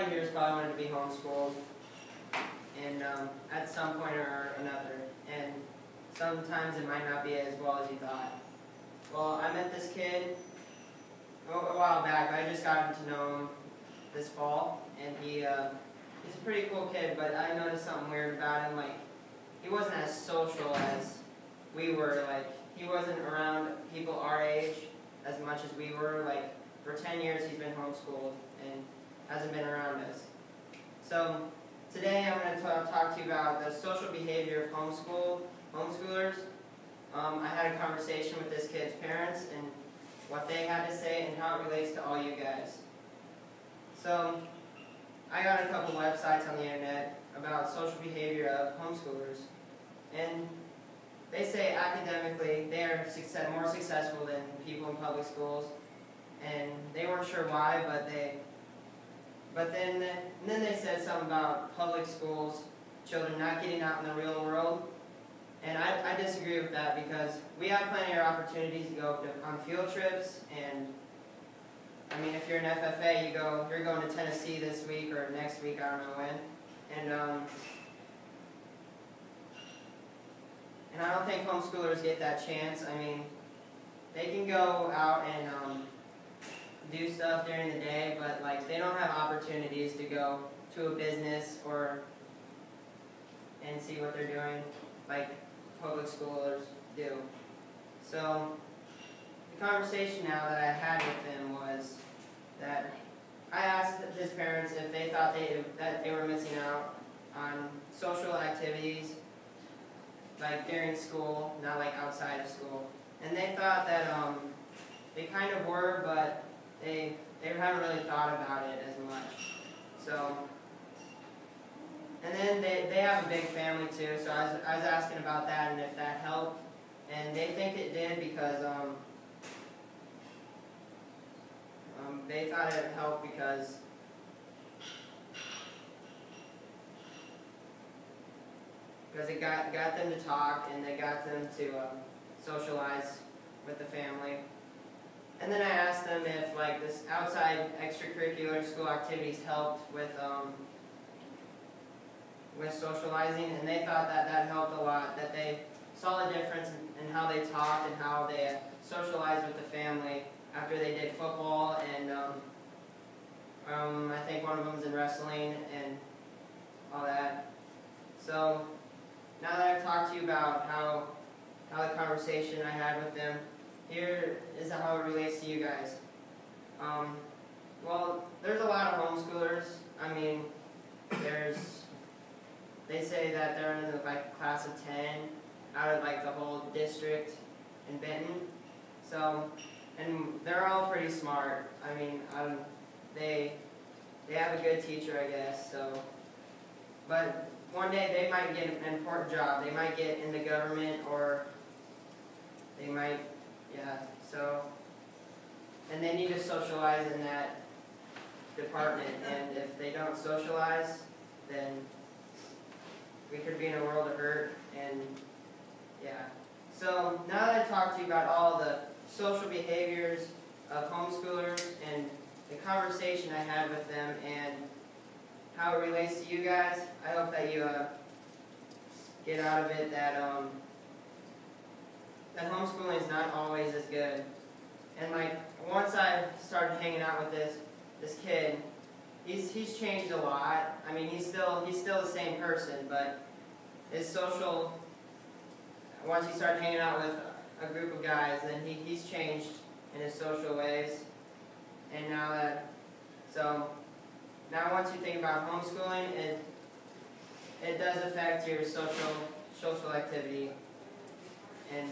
everybody here has probably wanted to be homeschooled, and at some point or another, and sometimes it might not be as well as you thought. Well, I met this kid a while back. I just gotten to know him this fall, and he's a pretty cool kid, but I noticed something weird about him. Like, he wasn't as social as we were. Like, he wasn't around people our age as much as we were. Like, for 10 years he's been homeschooled and hasn't been around us. So today I'm going to talk to you about the social behavior of homeschoolers. I had a conversation with this kid's parents and what they had to say and how it relates to all you guys. So I got a couple websites on the internet about social behavior of homeschoolers, and they say academically they are more successful than people in public schools, and they weren't sure why, but then they said something about public schools, children not getting out in the real world, and I disagree with that, because we have plenty of opportunities to go on field trips. And I mean, if you're an FFA, you're going to Tennessee this week or next week, I don't know when, and I don't think homeschoolers get that chance. I mean, they can go out and do stuff during the day, but like they don't have opportunities to go to a business and see what they're doing like public schoolers do. So the conversation now that I had with him was that I asked his parents if they thought that they were missing out on social activities like during school, not like outside of school. And they thought that they kind of were, but they haven't really thought about it as much. So, and then they have a big family too, so I was asking about that and if that helped. And they think it did, because they thought it helped because it got them to talk, and they got them to socialize with the family. And then I asked them if like this outside extracurricular school activities helped with socializing, and they thought that helped a lot, that they saw the difference in how they talked and how they socialized with the family after they did football, and I think one of them was in wrestling and all that. So now that I've talked to you about how the conversation I had with them, here is how it relates to you guys. Well, there's a lot of homeschoolers. I mean, they say that they're in the like class of 10 out of like the whole district in Benton. So, and they're all pretty smart. I mean, they have a good teacher, I guess. So, but one day they might get an important job. They might get in the government, or they might, yeah. So, and they need to socialize in that department. And if they don't socialize, then we could be in a world of hurt. And yeah. So now that I talked to you about all the social behaviors of homeschoolers and the conversation I had with them and how it relates to you guys, I hope that you get out of it that homeschooling is not always as good. And like once I started hanging out with this kid, he's changed a lot. I mean, he's still the same person, but his social, once he started hanging out with a group of guys, then he's changed in his social ways. And now once you think about homeschooling, it does affect your social activity. And